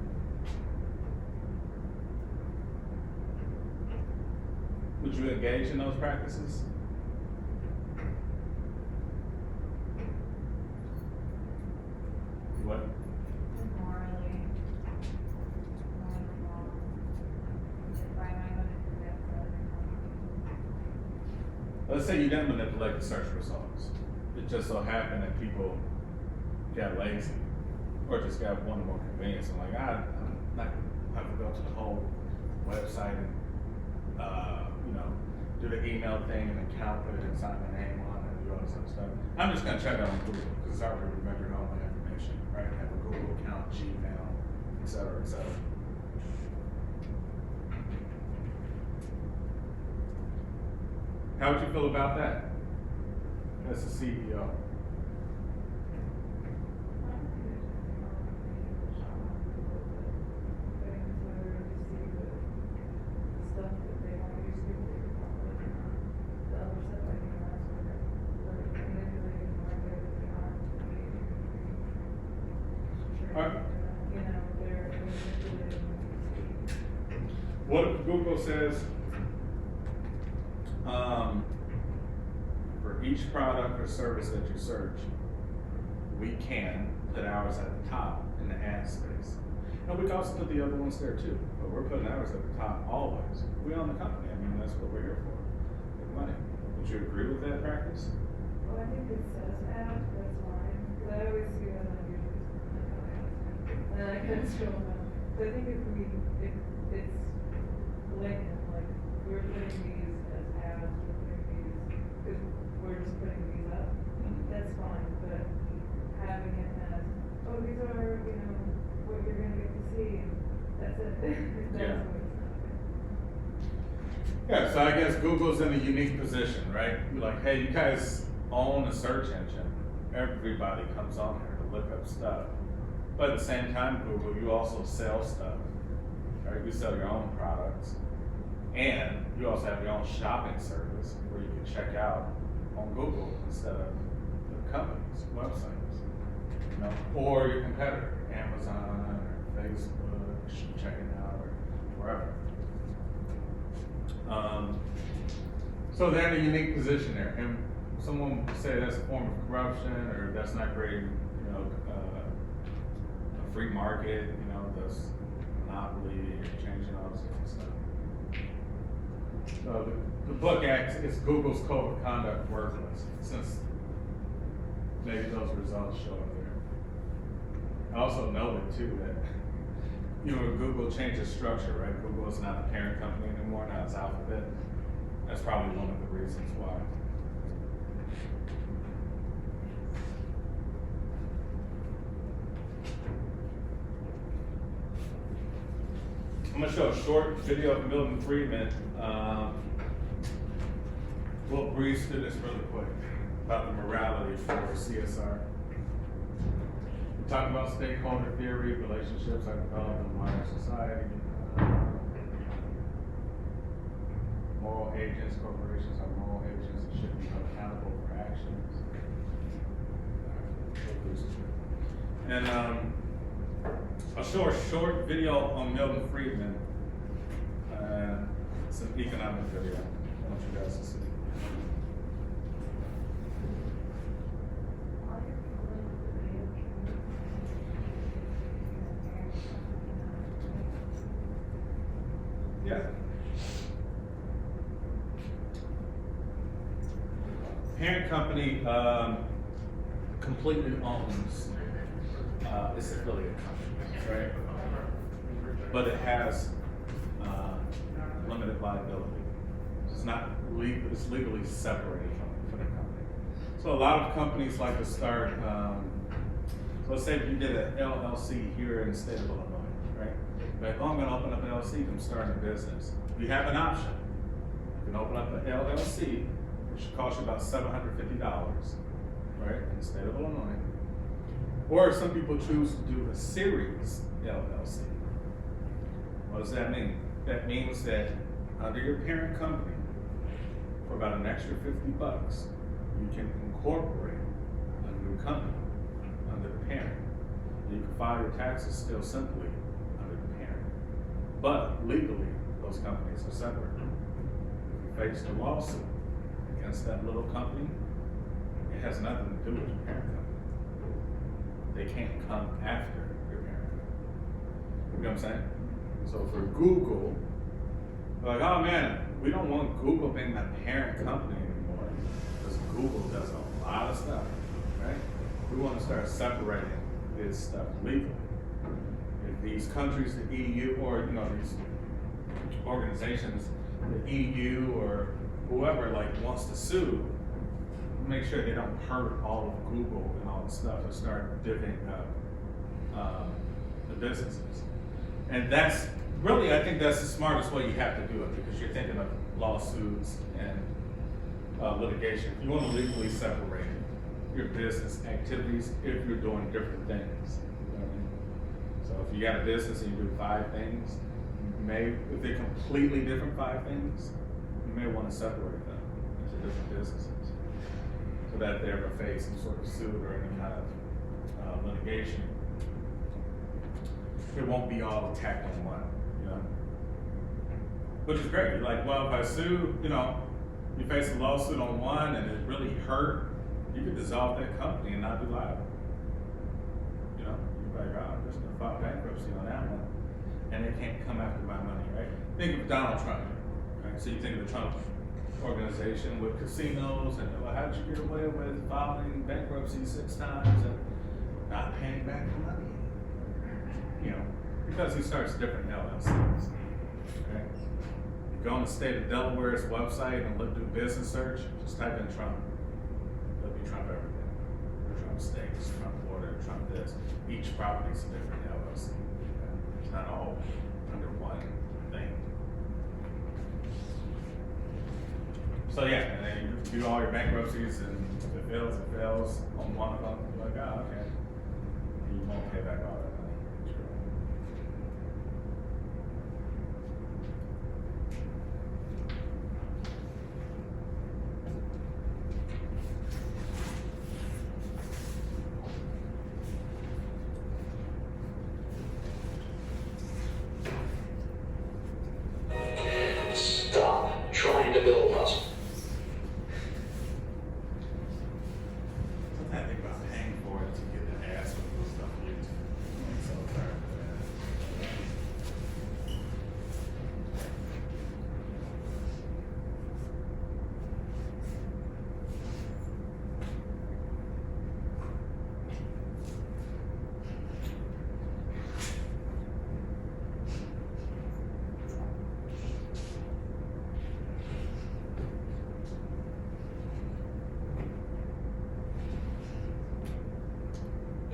would you engage in those practices? What? Morally wrong. Why am I gonna do that for other companies? Let's say you didn't manipulate the search results. It just so happened that people got lazy or just got one more convenience. I'm like, I'm not gonna have to go to the whole website and, do the email thing and then calculate and sign my name on it and do all this other stuff. I'm just gonna check it on Google because it's already remembered all my information, right? I have a Google account, Gmail, et cetera, et cetera. How would you feel about that as a CEO? What if Google says, for each product or service that you search, we can put ours at the top in the ad space. And we can also put the other ones there too, but we're putting ours at the top always. We own the company, I mean, that's what we're here for, make money. Would you agree with that practice? Well, I think it says ad, that's fine, because I always see that on YouTube, and I kind of scroll down. So I think if it's blatant, like, we're putting these as ads, we're putting these, because we're just putting these up, that's fine, but having it as, oh, these are, what you're gonna get to see, and that's it. That's Yeah. what it's not. Yeah, so I guess Google's in a unique position, right? You're like, hey, you guys own a search engine. Everybody comes on here to look up stuff. But at the same time, Google, you also sell stuff, right? You sell your own products. And you also have your own shopping service where you can check out on Google instead of the company's websites. Or your competitor, Amazon or Facebook, checking out or wherever. So they're in a unique position there, and someone would say that's a form of corruption, or that's not creating, a free market, that's monopoly, changing all this different stuff. So the book acts is Google's code of conduct worthless, since maybe those results show up there. I also noted too that, Google changed its structure, right? Google is not a parent company anymore, now it's Alphabet. That's probably one of the reasons why. I'm gonna show a short video of Milton Friedman. We'll breeze through this really quick about the morality for CSR. talk about stakeholder theory, relationships are developed in wider society. Moral agents, corporations are moral agents and should be held accountable for actions. And I'll show a short video on Milton Friedman. It's an economic video. I want you guys to see. Yeah. Parent company completely owns its affiliate companies, right? But it has limited liability. It's not legal, it's legally separated from the company. So a lot of companies like to start, so let's say if you did an LLC here in the state of Illinois, right? Like, oh, I'm gonna open up an LLC, I'm starting a business. You have an option. You can open up an LLC, which should cost you about $750, right, in the state of Illinois. Or some people choose to do a series LLC. What does that mean? That means that under your parent company, for about an extra $50, you can incorporate a new company under the parent. You can file your taxes still simply under the parent. But legally, those companies are separate. If you face a lawsuit against that little company, it has nothing to do with your parent company. They can't come after your parent company. You know what I'm saying? So for Google, they're like, oh man, we don't want Google being the parent company anymore because Google does a lot of stuff, right? We want to start separating this stuff legally. If these countries, the EU, or these organizations, the EU or whoever wants to sue, make sure they don't hurt all of Google and all the stuff and start divvying up the businesses. And that's really, I think that's the smartest way you have to do it because you're thinking of lawsuits and litigation. You want to legally separate your business activities if you're doing different things. You know what I mean? So if you got a business and you do 5 things, if they're completely different 5 things, you may want to separate them into different businesses so that if they ever face some sort of suit or any kind of litigation, it won't be all attacked on one, Which is great. You're like, well, if I sue, you face a lawsuit on one and it really hurt, you could dissolve that company and not be liable. You're like, oh, I'm just gonna file bankruptcy on that one. And they can't come after my money, right? Think of Donald Trump, right? So you think of the Trump organization with casinos and, well, how did you get away with filing bankruptcy 6 times and not paying back the money? Because he starts different LLCs, okay? You go on the state of Delaware's website and look through business search, just type in Trump. There'll be Trump everything. Trump Steaks, Trump Water, Trump this. Each property's a different LLC. Okay? It's not all under one thing. So yeah, and then you do all your bankruptcies and if it fails on one of them, you're like, oh, okay. And you won't pay back all that money. Stop trying to build muscle. I think about paying for it to get the ass with this stuff on YouTube. I'm so tired of that.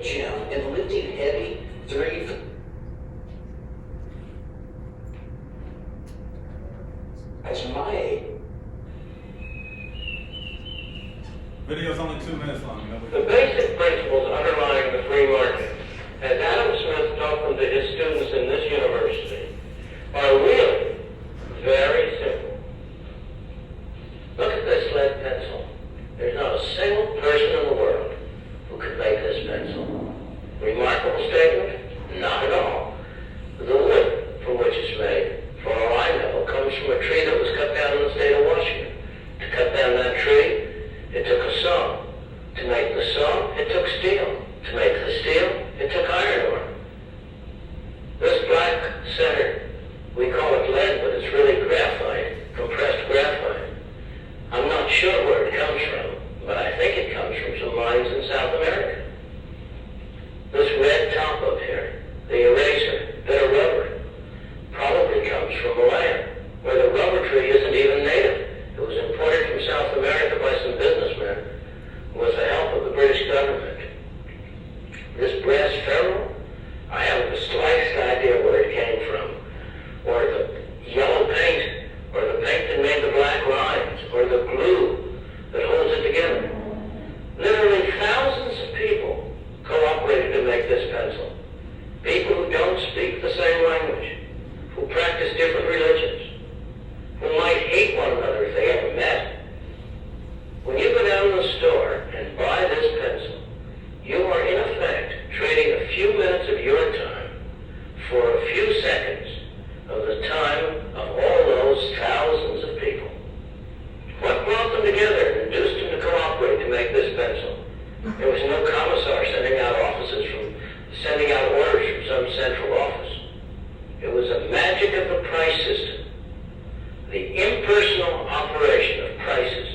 Jim, and lifting heavy 3. That's my age. Video's only 2 minutes long. The basic principles underlying the free market as Adam Smith taught them to his students in this university, are really very simple. Look at this lead pencil. There's not a single person in the world who could make this pencil. Remarkable statement? Not at all. The wood from which it's made, for all I know, comes from a tree that was cut down in the state of Washington. To cut down that tree, it took a saw. To make the saw, it took steel. To make the steel, it took iron ore. This black center, we call it lead, but it's really graphite, compressed graphite. I'm not sure where it comes from, but I think it comes from some mines in South America. This red top up here, the eraser, bit of rubber, probably comes from Malaya, where the rubber tree isn't even native. It was imported from South America by some businessmen with the help of the British government. This brass ferrule, I haven't the slightest idea where it came from, or the yellow paint, or the paint that made the black lines, or the glue that holds it together. Literally thousands of people cooperated to make this pencil. People who don't speak the same language, who practice different religions, who might hate one another if they ever met. When you go down to the store and buy this pencil, you are in effect trading a few minutes of your time for a few seconds of the time of all those thousands of people. What brought them together and induced them to cooperate to make this pencil? There was no commissar sending out orders from some central office. It was the magic of the price system, the impersonal operation of prices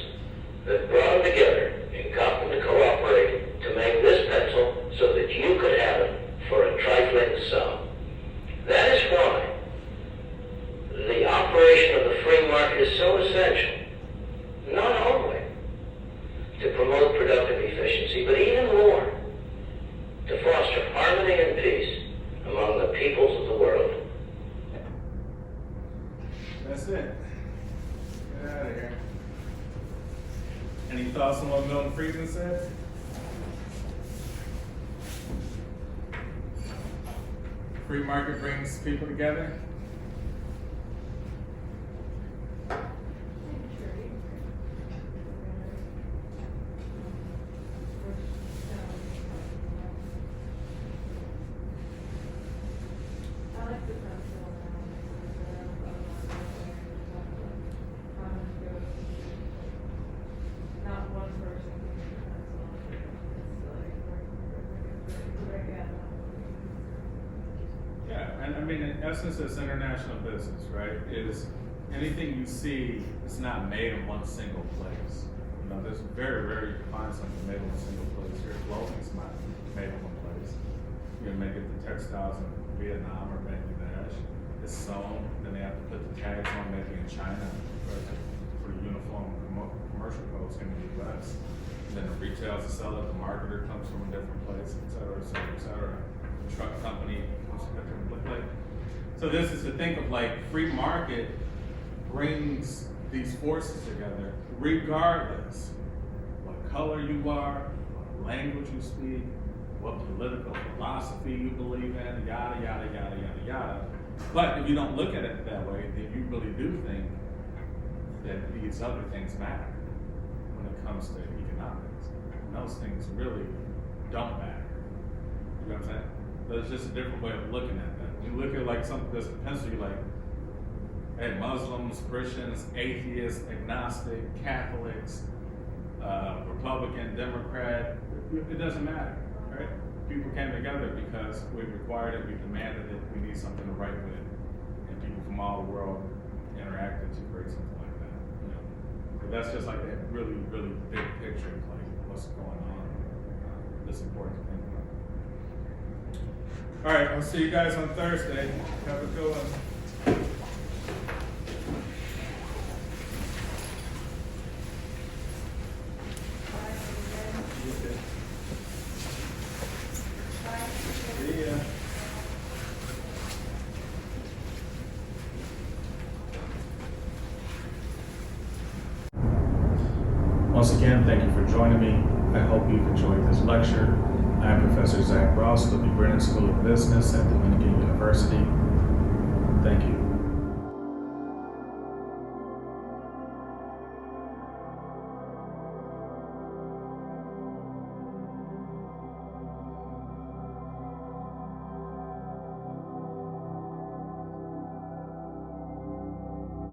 that brought them together and got them to cooperate to make this pencil so that you could have it for a trifling sum. That is why the operation of the free market is so essential, not only to promote productive efficiency, but even more, to foster harmony and peace among the peoples of the world. That's it. Get out of here. Any thoughts on what Milton Friedman said? Free market brings people together. I like the pencil not one person can make a pencil. It's like, very good. Yeah, and I mean, in essence, it's international business, right? Is anything you see is not made in one single place. You know, there's very rare you can find something made in one single place. Here, clothing's not made in one place. You may get the textiles in Vietnam or Bangladesh. It's sewn, then they have to put the tags on, maybe in China, for the uniform commercial codes in the U.S. And then the retailers that sell it, the marketer comes from a different place, et cetera, et cetera, et cetera. The truck company comes from a different place. So this is to think of like free market brings these forces together regardless what color you are, what language you speak, what political philosophy you believe in, yada, yada, yada, yada, yada. But if you don't look at it that way, then you really do think that these other things matter when it comes to economics. And those things really don't matter. You know what I'm saying? But it's just a different way of looking at that. When you look at like something that's a pencil, you're like, hey, Muslims, Christians, atheists, agnostic, Catholics, Republican, Democrat, it doesn't matter, right? People came together because we required it, we demanded it, we need something to write with, and people from all the world interacted to create something like that. You know? But that's just like that really, really big picture of like what's going on. That's important to think about. All right, I'll see you guys on Thursday. Have a good one. See ya. Once again, thank you for joining me. I hope you've enjoyed this lecture. I am Professor Zack Ross with the Brennan School of Business at Dominican University. Thank you.